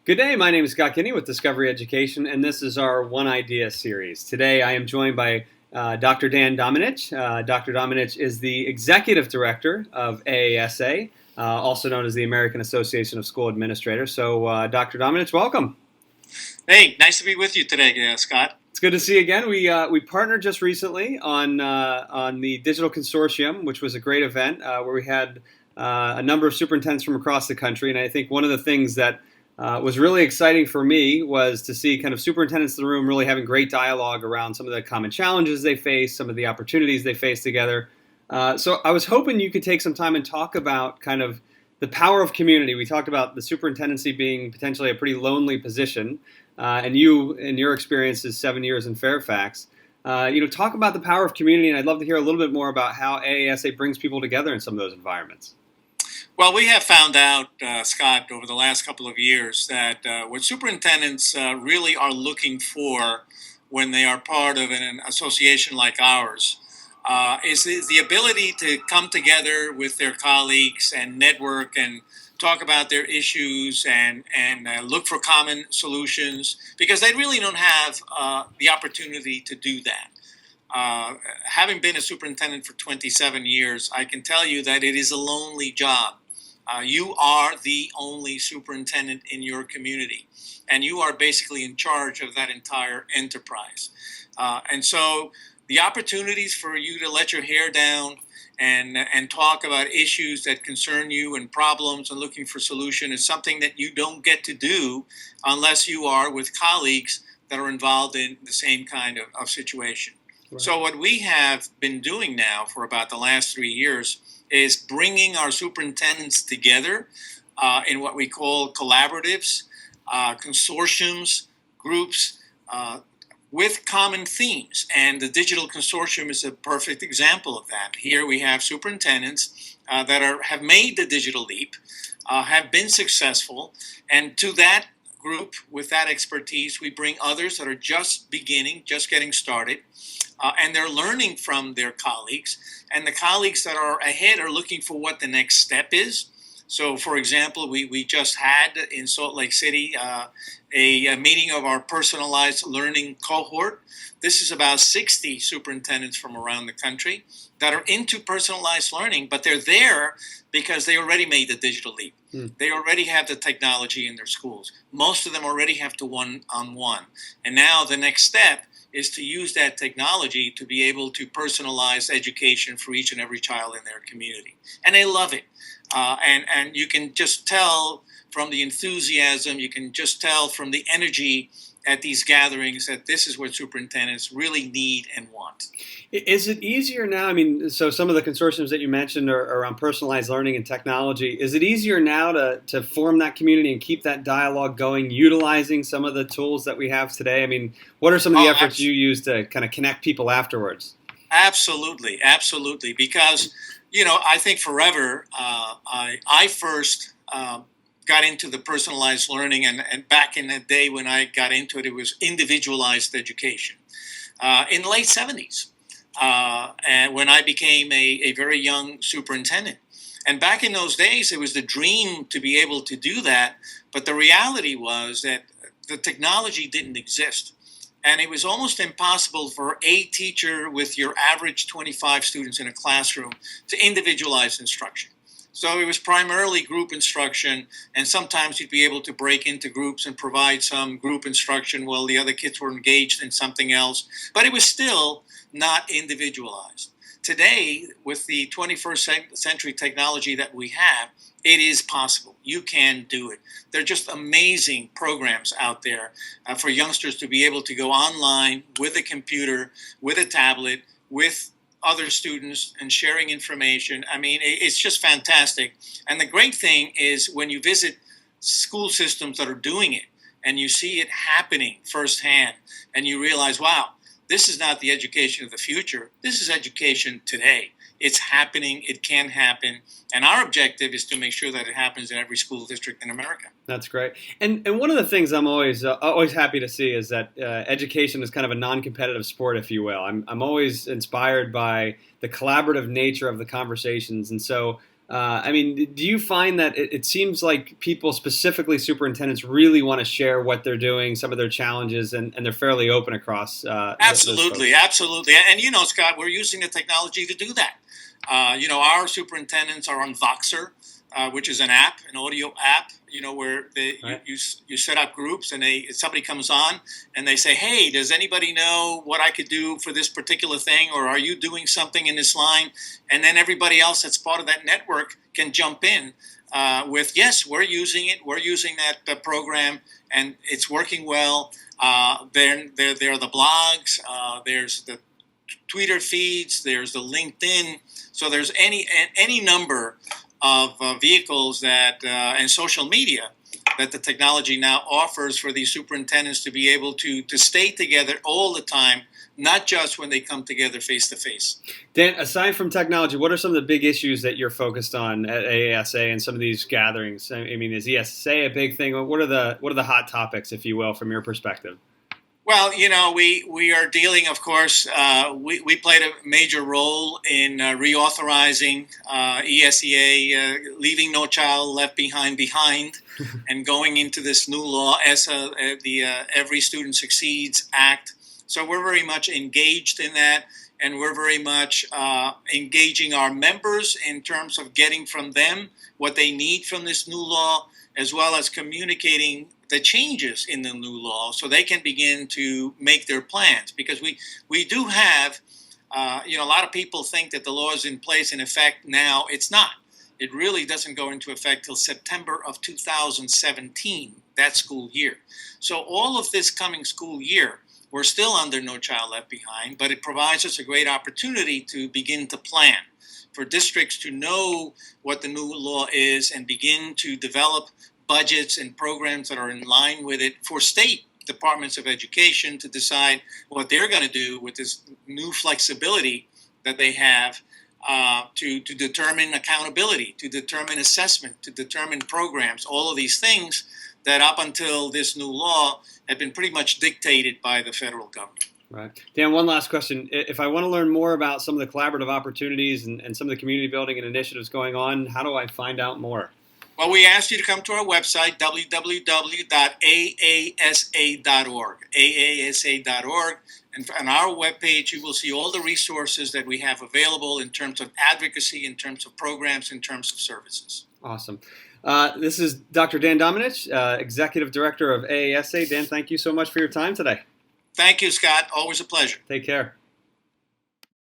Good day, my name is Scott Kinney with Discovery Education, and this is our One Idea series. Today I am joined by Dr. Dan Domenech. Dr. Domenech is the Executive Director of AASA, also known as the American Association of School Administrators. So, Dr. Domenech, welcome. Hey, nice to be with you today, Scott. It's good to see you again. We partnered just recently on the Digital Consortium, which was a great event where we had a number of superintendents from across the country, and I think one of the things that was really exciting for me was to see kind of superintendents in the room really having great dialogue around some of the common challenges they face, some of the opportunities they face together. So I was hoping you could take some time and talk about kind of the power of community. We talked about the superintendency being potentially a pretty lonely position, and you, in your experience, is 7 years in Fairfax. Talk about the power of community, and I'd love to hear a little bit more about how AASA brings people together in some of those environments. Well, we have found out, Scott, over the last couple of years that what superintendents really are looking for when they are part of an association like ours is the ability to come together with their colleagues and network and talk about their issues and look for common solutions, because they really don't have the opportunity to do that. Having been a superintendent for 27 years, I can tell you that it is a lonely job. You are the only superintendent in your community, and you are basically in charge of that entire enterprise. And so the opportunities for you to let your hair down and talk about issues that concern you and problems and looking for solution is something that you don't get to do unless you are with colleagues that are involved in the same kind of situation. Right. So what we have been doing now for about the last 3 years is bringing our superintendents together in what we call collaboratives, consortiums, groups with common themes. And the Digital Consortium is a perfect example of that. Here we have superintendents that have made the digital leap, have been successful, and to that group with that expertise, we bring others that are just beginning, just getting started. And they're learning from their colleagues, and the colleagues that are ahead are looking for what the next step is. So, for example, we just had in Salt Lake City a meeting of our personalized learning cohort. This is about 60 superintendents from around the country that are into personalized learning, but they're there because they already made the digital leap. They already have the technology in their schools. Most of them already have to one-on-one. And now the next step is to use that technology to be able to personalize education for each and every child in their community. And they love it. And you can just tell from the enthusiasm, you can just tell from the energy at these gatherings that this is what superintendents really need and want. Is it easier now? I mean, so some of the consortiums that you mentioned are around personalized learning and technology. Is it easier now to form that community and keep that dialogue going, utilizing some of the tools that we have today? I mean, what are some of the efforts you use to kind of connect people afterwards? Absolutely, absolutely. Because, I think forever, I first got into the personalized learning, and back in the day when I got into it, it was individualized education. In the late 70s, and when I became a very young superintendent. And back in those days, it was the dream to be able to do that, but the reality was that the technology didn't exist. And it was almost impossible for a teacher with your average 25 students in a classroom to individualize instruction. So it was primarily group instruction, and sometimes you'd be able to break into groups and provide some group instruction while the other kids were engaged in something else. But it was still not individualized. Today, with the 21st century technology that we have, it is possible. You can do it. There are just amazing programs out there for youngsters to be able to go online with a computer, with a tablet, with other students and sharing information. I mean, it's just fantastic. And the great thing is when you visit school systems that are doing it and you see it happening firsthand and you realize, wow, this is not the education of the future. This is education today. It's happening. It can happen. And our objective is to make sure that it happens in every school district in America. That's great. And one of the things I'm always happy to see is that education is kind of a non-competitive sport, if you will. I'm always inspired by the collaborative nature of the conversations. And so I mean, do you find that it seems like people, specifically superintendents, really want to share what they're doing, some of their challenges, and they're fairly open across those Absolutely, folks? absolutely. And Scott, we're using the technology to do that. Our superintendents are on Voxer, which is an app, an audio app. Where Right. you set up groups, and somebody comes on and they say, "Hey, does anybody know what I could do for this particular thing, or are you doing something in this line?" And then everybody else that's part of that network can jump in with, "Yes, we're using it. We're using that program, and it's working well." There are the blogs. There's the Twitter feeds. There's the LinkedIn. So there's any number of vehicles that and social media that the technology now offers for these superintendents to be able to stay together all the time, not just when they come together face to face. Dan, aside from technology, what are some of the big issues that you're focused on at AASA and some of these gatherings? I mean, is ESA a big thing? What are the hot topics, if you will, from your perspective? Well, we are dealing, of course, we played a major role in reauthorizing ESEA, leaving no child left behind, and going into this new law, ESA, the Every Student Succeeds Act. So we're very much engaged in that, and we're very much engaging our members in terms of getting from them what they need from this new law, as well as communicating the changes in the new law so they can begin to make their plans. Because we do have, a lot of people think that the law is in place, in effect now. It's not. It really doesn't go into effect till September of 2017, that school year. So all of this coming school year, we're still under No Child Left Behind, but it provides us a great opportunity to begin to plan, for districts to know what the new law is and begin to develop budgets and programs that are in line with it, for state departments of education to decide what they're going to do with this new flexibility that they have to determine accountability, to determine assessment, to determine programs, all of these things that up until this new law have been pretty much dictated by the federal government. Right. Dan, one last question. If I want to learn more about some of the collaborative opportunities and some of the community building and initiatives going on, how do I find out more? Well, we ask you to come to our website, www.aasa.org, aasa.org. And on our webpage, you will see all the resources that we have available in terms of advocacy, in terms of programs, in terms of services. Awesome. This is Dr. Dan Domenech, Executive Director of AASA. Dan, thank you so much for your time today. Thank you, Scott. Always a pleasure. Take care.